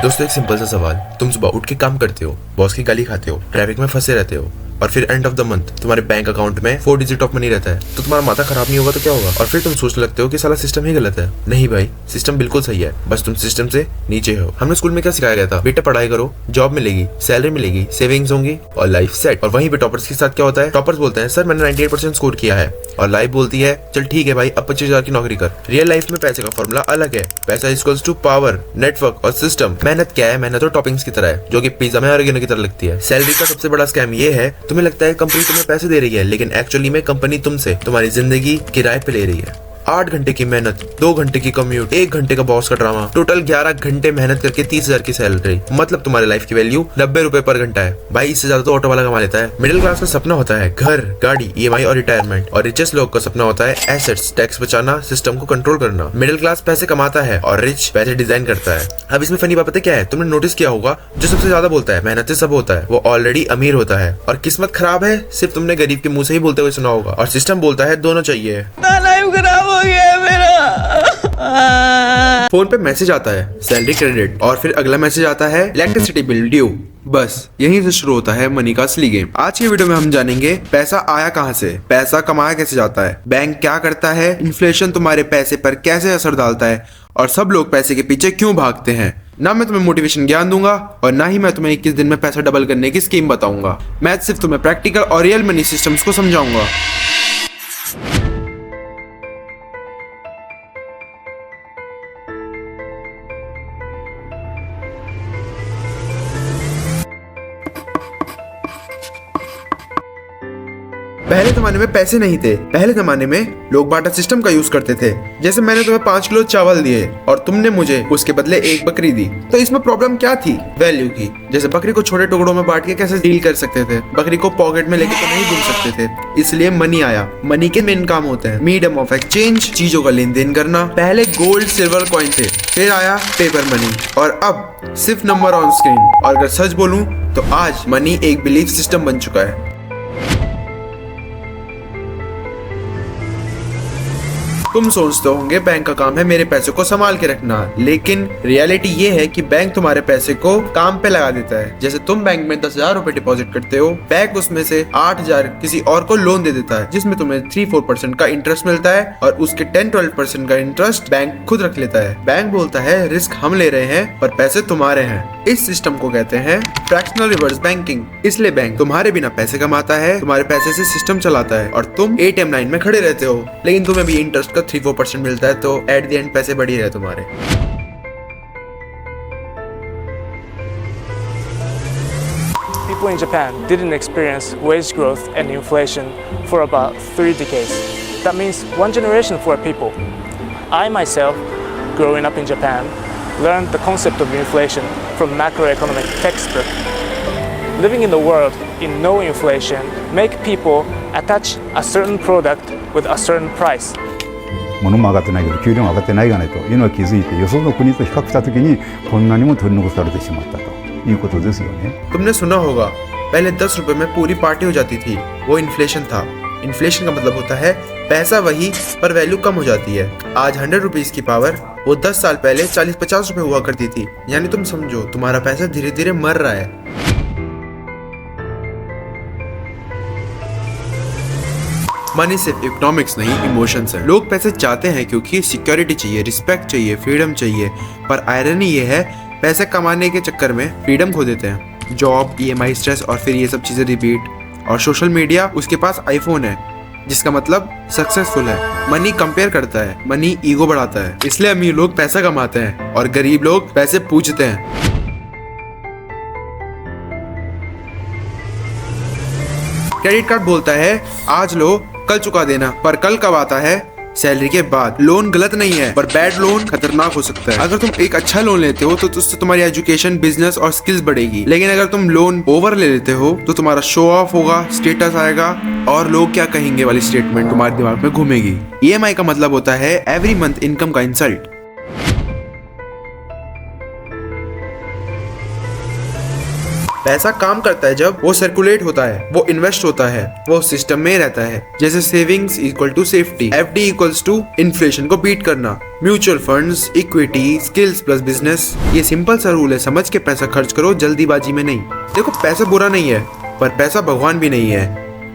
दोस्तों, एक सिंपल सा सवाल। तुम सुबह उठ के काम करते हो, बॉस की गाली खाते हो, ट्रैफिक में फंसे रहते हो और फिर एंड ऑफ द मंथ तुम्हारे बैंक अकाउंट में 4 डिजिट ऑफ मनी रहता है, तो तुम्हारा माथा खराब नहीं होगा तो क्या होगा? और फिर तुम सोचने लगते हो कि साला सिस्टम ही गलत है। नहीं भाई, सिस्टम बिल्कुल सही है, बस तुम सिस्टम से नीचे हो। हमने स्कूल में क्या सिखाया गया था? बेटा पढ़ाई करो, जॉब मिलेगी, सैलरी मिलेगी, सेविंग्स होंगी और लाइफ सेट। और वहीं पे टॉपर्स के साथ क्या होता है? टॉपर्स बोलते हैं सर मैंने 98% स्कोर किया है, और लाइफ बोलती है चल ठीक है भाई, अब 25,000 की नौकरी कर। रियल लाइफ में पैसे का फॉर्मूला अलग है। पैसा इक्वल्स टू पावर, नेटवर्क और सिस्टम। मेहनत क्या है? मेहनत तो टॉपिंग्स की तरह है, जो कि पिज्जा में ऑरिगेनो की तरह लगती है। सैलरी का सबसे बड़ा स्कैम ये है, तुम्हें लगता है कंपनी तुम्हें पैसे दे रही है, लेकिन एक्चुअली में कंपनी तुमसे तुम्हारी जिंदगी किराए पे ले रही है। 8 घंटे की मेहनत, 2 घंटे की कम्यूट, 1 घंटे का बॉस का ड्रामा, टोटल 11 घंटे मेहनत करके 30,000 की सैलरी। मतलब तुम्हारे लाइफ की वैल्यू 90 रुपए पर घंटा है। भाई इससे ज्यादा तो ऑटो वाला कमा लेता है। मिडिल क्लास का सपना होता है घर, गाड़ी, EMI और रिटायरमेंट, और रिचेस्ट लोग का सपना होता है एसेट्स, टैक्स बचाना, सिस्टम को कंट्रोल करना। मिडिल क्लास पैसे कमाता है और रिच पैसे डिजाइन करता है। अब इसमें फनी बात पता क्या है? तुमने नोटिस किया होगा, जो सबसे ज्यादा बोलता है मेहनत से सब होता है, वो ऑलरेडी अमीर होता है। और किस्मत खराब है सिर्फ तुमने गरीब के मुंह से ही बोलते हुए सुना होगा। और सिस्टम बोलता है दोनों चाहिए। खराब हो गया मेरा। फोन पे मैसेज आता है सैलरी क्रेडिट, और फिर अगला मैसेज आता है इलेक्ट्रिसिटी बिल ड्यू। बस यहीं से शुरू होता है मनी का असली गेम। आज की वीडियो में हम जानेंगे पैसा आया कहां से, पैसा कमाया कैसे जाता है, बैंक क्या करता है, इन्फ्लेशन तुम्हारे पैसे पर कैसे असर डालता है, और सब लोग पैसे के पीछे क्यों भागते हैं। ना मैं तुम्हें मोटिवेशन ज्ञान दूंगा और ना ही मैं तुम्हें 21 दिन में पैसा डबल करने की स्कीम बताऊंगा। मैं सिर्फ तुम्हें प्रैक्टिकल और रियल मनी सिस्टम्स को समझाऊंगा। पहले जमाने में पैसे नहीं थे। पहले जमाने में लोग बार्टर सिस्टम का यूज करते थे। जैसे मैंने तुम्हें 5 किलो चावल दिए और तुमने मुझे उसके बदले 1 बकरी दी, तो इसमें प्रॉब्लम क्या थी? वैल्यू की। जैसे बकरी को छोटे टुकड़ों में बांट के कैसे डील कर सकते थे? बकरी को पॉकेट में लेके तो नहीं घूम सकते थे, इसलिए मनी आया। मनी के मेन काम होते हैं मीडियम ऑफ एक्सचेंज, चीजों का लेन देन करना। पहले गोल्ड सिल्वर कॉइन थे, फिर आया पेपर मनी, और अब सिर्फ नंबर ऑन स्क्रीन। और अगर सच बोलूं तो आज मनी एक बिलीफ सिस्टम बन चुका है। तुम सोचते होंगे बैंक का काम है मेरे पैसे को संभाल के रखना, लेकिन रियलिटी ये है कि बैंक तुम्हारे पैसे को काम पे लगा देता है। जैसे तुम बैंक में 10,000 रुपए डिपॉजिट करते हो, बैंक उसमें से 8,000 किसी और को लोन दे देता है, जिसमें तुम्हें 3-4% का इंटरेस्ट मिलता है, और उसके 10-12% का इंटरेस्ट बैंक खुद रख लेता है। बैंक बोलता है रिस्क हम ले रहे हैं पर पैसे तुम्हारे हैं। इस सिस्टम को कहते हैं फ्रैक्शनल रिवर्स बैंकिंग। इसलिए बैंक तुम्हारे बिना पैसे कमाता है, तुम्हारे पैसे से सिस्टम चलाता है, और तुम ATM लाइन में खड़े रहते हो, लेकिन तुम्हें भी इंटरेस्ट का 3-4% मिलता है, तो एट द एंड पैसे बढ़ ही रहे तुम्हारे। People in Japan didn't experience wage growth and inflation for about 3 decades. That means 1 generation for people. I myself, growing up in Japan, learned the concept of inflation from macroeconomic textbook. Living in the world in no inflation make people attach a certain product with a certain price. 物も上がってないけど給料も上がってないがねというのは気づいて、よその国と比較したときにこんなにも取り残されてしまったということですよね。तुमने सुना होगा पहले 10 रुपए में पूरी party हो जाती थी, वो इन्फ्लेशन था। इन्फ्लेशन का मतलब होता है पैसा वही पर वैल्यू कम हो जाती है। आज 100 रुपीज की पावर वो 10 साल पहले 40-50 रुपए हुआ करती थी। यानी तुम समझो तुम्हारा पैसा धीरे धीरे मर रहा है। मनी सिर्फ इकोनॉमिक्स नहीं, इमोशंस है। लोग पैसे चाहते हैं क्योंकि सिक्योरिटी चाहिए, रिस्पेक्ट चाहिए, फ्रीडम चाहिए, पर आयरनी ये है पैसे कमाने के चक्कर में फ्रीडम खो देते हैं। जॉब, EMI, स्ट्रेस, और फिर ये सब चीजें रिपीट। और सोशल मीडिया, उसके पास आईफोन है जिसका मतलब सक्सेसफुल है। मनी कंपेयर करता है, मनी ईगो बढ़ाता है। इसलिए अमीर लोग पैसा कमाते हैं और गरीब लोग पैसे पूछते हैं। क्रेडिट कार्ड बोलता है आज लो कल चुका देना, पर कल कब आता है? सैलरी के बाद। लोन गलत नहीं है, पर बैड लोन खतरनाक हो सकता है। अगर तुम एक अच्छा लोन लेते हो तो उससे तुम्हारी एजुकेशन, बिजनेस और स्किल्स बढ़ेगी, लेकिन अगर तुम लोन ओवर ले लेते हो तो तुम्हारा शो ऑफ होगा, स्टेटस आएगा, और लोग क्या कहेंगे वाली स्टेटमेंट तुम्हारे दिमाग में घूमेगी। EMI का मतलब होता है एवरी मंथ इनकम का इंसल्ट। पैसा काम करता है जब वो सर्कुलेट होता है, वो इन्वेस्ट होता है, वो सिस्टम में रहता है। जैसे savings equal to safety, FD equals to inflation को बीट करना, mutual funds, equity, skills plus business. ये सिंपल सा रूल है, समझ के पैसा खर्च करो, जल्दीबाजी में नहीं। देखो पैसा बुरा नहीं है, पर पैसा भगवान भी नहीं है।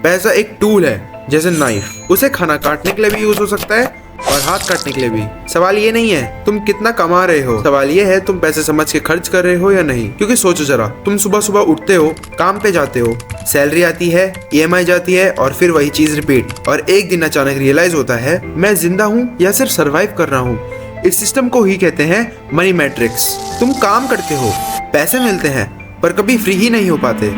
पैसा एक टूल है, जैसे नाइफ, उसे खाना काटने के लिए भी यूज हो सकता है और हाथ काटने के लिए भी। सवाल ये नहीं है तुम कितना कमा रहे हो, सवाल ये है तुम पैसे समझ के खर्च कर रहे हो या नहीं। क्योंकि सोचो जरा, तुम सुबह सुबह उठते हो, काम पे जाते हो, सैलरी आती है, EMI जाती है और फिर वही चीज रिपीट। और एक दिन अचानक रियलाइज होता है मैं जिंदा हूँ या सिर्फ सर्वाइव कर रहा हूँ। इस सिस्टम को ही कहते हैं मनी मैट्रिक्स। तुम काम करते हो, पैसे मिलते हैं, पर कभी फ्री ही नहीं हो पाते।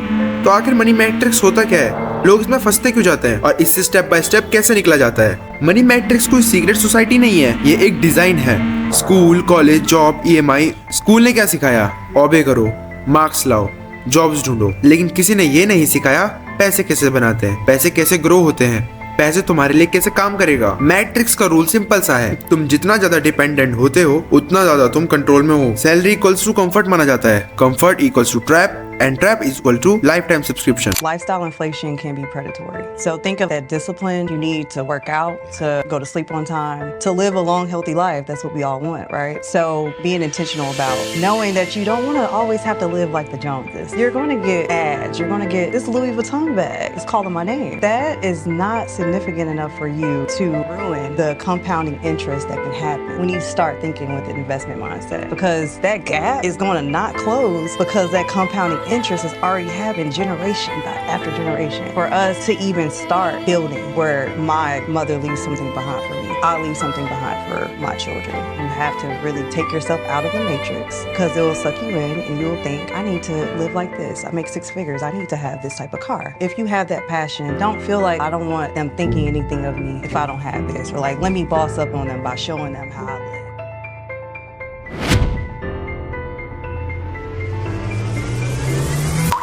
तो आखिर मनी मैट्रिक्स होता क्या है, लोग इसमें फंसते क्यों जाते हैं और इससे स्टेप बाय स्टेप कैसे निकला जाता है। मनी मैट्रिक्स कोई सीक्रेट सोसाइटी नहीं है, ये एक डिजाइन है। School, college, job, EMI। School ने क्या सिखाया, ओबे करो, मार्क्स लाओ, जॉब्स ढूंढो। लेकिन किसी ने ये नहीं सिखाया पैसे कैसे बनाते हैं, पैसे कैसे ग्रो होते हैं, पैसे तुम्हारे लिए कैसे काम करेगा। मैट्रिक्स का रूल सिंपल सा है, तुम जितना ज्यादा डिपेंडेंट होते हो उतना ज्यादा तुम कंट्रोल में हो। सैलरी इक्वल्स टू कंफर्ट माना जाता है, comfort equals to trap, and trap is equal to lifetime subscription. Lifestyle inflation can be predatory. So think of that discipline you need to work out, to go to sleep on time, to live a long, healthy life. That's what we all want, right? So being intentional about knowing that you don't want to always have to live like the Joneses. You're going to get ads. You're going to get this Louis Vuitton bag. It's calling my name. That is not significant enough for you to ruin the compounding interest that can happen when you start thinking with an investment mindset. Because that gap is going to not close because that compounding interest has already happened generation after generation. For us to even start building where my mother leaves something behind for me, I'll leave something behind for my children. You have to really take yourself out of the matrix because it will suck you in and you'll think, I need to live like this. I make 6 figures. I need to have this type of car. If you have that passion, don't feel like I don't want them thinking anything of me if I don't have this. Or like, let me boss up on them by showing them how I live.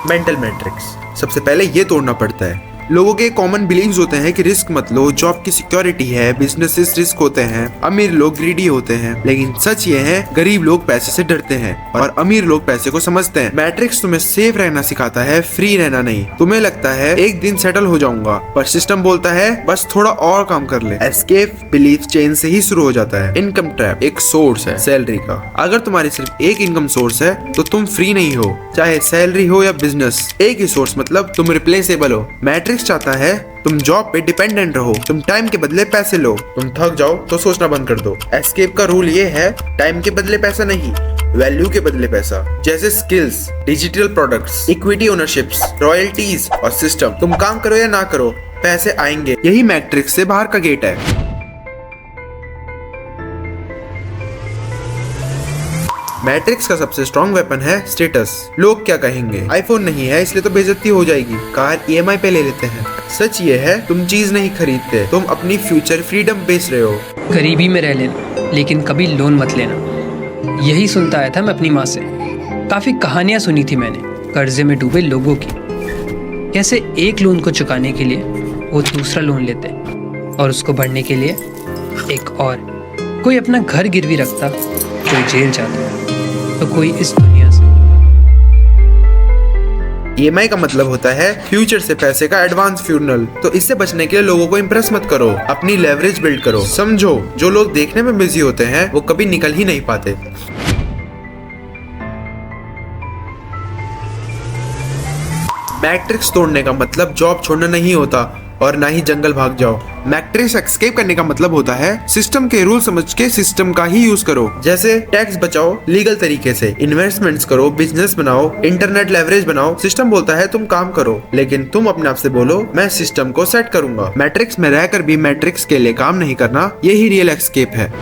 Mental matrix, सबसे पहले ये तोड़ना पड़ता है। लोगों के common beliefs होते हैं कि रिस्क मत लो, जॉब की सिक्योरिटी है, बिजनेसेस रिस्क होते हैं, अमीर लोग ग्रीडी होते हैं। लेकिन सच ये है, गरीब लोग पैसे से डरते हैं और अमीर लोग पैसे को समझते हैं। मैट्रिक्स तुम्हें सेफ रहना सिखाता है, फ्री रहना नहीं। तुम्हें लगता है एक दिन सेटल हो जाऊंगा, पर सिस्टम बोलता है बस थोड़ा और काम कर ले। एस्केप बिलीफ चेन से ही शुरू हो जाता है। इनकम ट्रैप एक सोर्स है सैलरी का। अगर तुम्हारी सिर्फ एक इनकम सोर्स है तो तुम फ्री नहीं हो, चाहे सैलरी हो या बिजनेस। एक ही सोर्स मतलब तुम रिप्लेसेबल हो। मैट्रिक्स चाहता है तुम जॉब पे डिपेंडेंट रहो, तुम टाइम के बदले पैसे लो। तुम थक जाओ तो सोचना बंद कर दो। एस्केप का रूल ये है, टाइम के बदले पैसा नहीं, वैल्यू के बदले पैसा। जैसे skills, digital products, equity ownerships, royalties और सिस्टम। तुम काम करो या ना करो, पैसे आएंगे। यही मैट्रिक्स से बाहर का गेट है। मैट्रिक्स का सबसे स्ट्रॉन्ग वेपन है स्टेटस। लोग क्या कहेंगे, आईफोन नहीं है इसलिए तो बेइज्जती हो जाएगी, कार EMI पे ले लेते हैं। सच ये है, तुम चीज नहीं खरीदते, तुम अपनी फ्यूचर फ्रीडम बेच रहे हो। गरीबी में रह लेना, लेकिन कभी लोन मत लेना। यही सुनता आया था मैं अपनी माँ से। काफ़ी कहानियाँ सुनी थी मैंने कर्जे में डूबे लोगों की, कैसे एक लोन को चुकाने के लिए वो दूसरा लोन लेते और उसको भरने के लिए एक और। कोई अपना घर गिरवी रखता, कोई जेल जाता, तो कोई इस दुनिया से। EMI का मतलब होता है फ्यूचर से पैसे का एडवांस फ्यूनरल। तो इससे बचने के लिए लोगों को इंप्रेस मत करो, अपनी लेवरेज बिल्ड करो। समझो, जो लोग देखने में बिजी होते हैं वो कभी निकल ही नहीं पाते। मैट्रिक्स तोड़ने का मतलब जॉब छोड़ना नहीं होता और ना ही जंगल भाग जाओ। मैट्रिक्स एस्केप करने का मतलब होता है सिस्टम के रूल समझ के सिस्टम का ही यूज करो। जैसे टैक्स बचाओ लीगल तरीके से, इन्वेस्टमेंट्स करो, बिजनेस बनाओ, इंटरनेट लेवरेज बनाओ। सिस्टम बोलता है तुम काम करो, लेकिन तुम अपने आप से बोलो मैं सिस्टम को सेट करूंगा। मैट्रिक्स में रहकर भी मैट्रिक्स के लिए काम नहीं करना, यही रियल एस्केप है।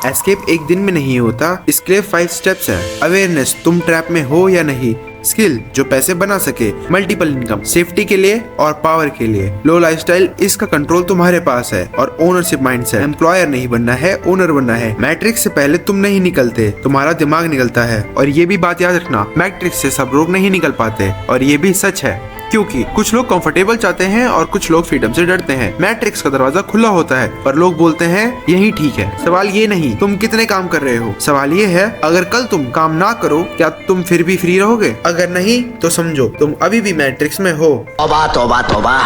एस्केप एक दिन में नहीं होता, इसके लिए 5 स्टेप्स हैं। अवेयरनेस, तुम ट्रैप में हो या नहीं। स्किल, जो पैसे बना सके। मल्टीपल इनकम, सेफ्टी के लिए और पावर के लिए। लो लाइफस्टाइल, इसका कंट्रोल तुम्हारे पास है। और ओनरशिप माइंडसेट, एम्प्लॉयर नहीं बनना है, ओनर बनना है। मैट्रिक्स से पहले तुम नहीं निकलते, तुम्हारा दिमाग निकलता है। और ये भी बात याद रखना, मैट्रिक्स से सब लोग नहीं निकल पाते, और ये भी सच है। क्योंकि कुछ लोग कंफर्टेबल चाहते हैं और कुछ लोग फ्रीडम से डरते हैं। मैट्रिक्स का दरवाजा खुला होता है पर लोग बोलते हैं यही ठीक है। सवाल ये नहीं तुम कितने काम कर रहे हो, सवाल ये है अगर कल तुम काम ना करो क्या तुम फिर भी फ्री रहोगे? अगर नहीं तो समझो तुम अभी भी मैट्रिक्स में हो। तौबा तौबा तौबा,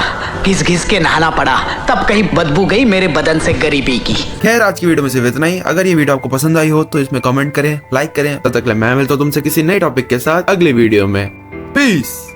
घिस घिस के नहाना पड़ा, तब कहीं बदबू गई मेरे बदन से गरीबी की। खैर आज की वीडियो में सिर्फ इतना ही। अगर ये वीडियो आपको पसंद आई हो तो इसमें कमेंट करें, लाइक करें। तब तक मैं मिलता हूं तुमसे किसी नए टॉपिक के साथ अगले वीडियो में। पीस।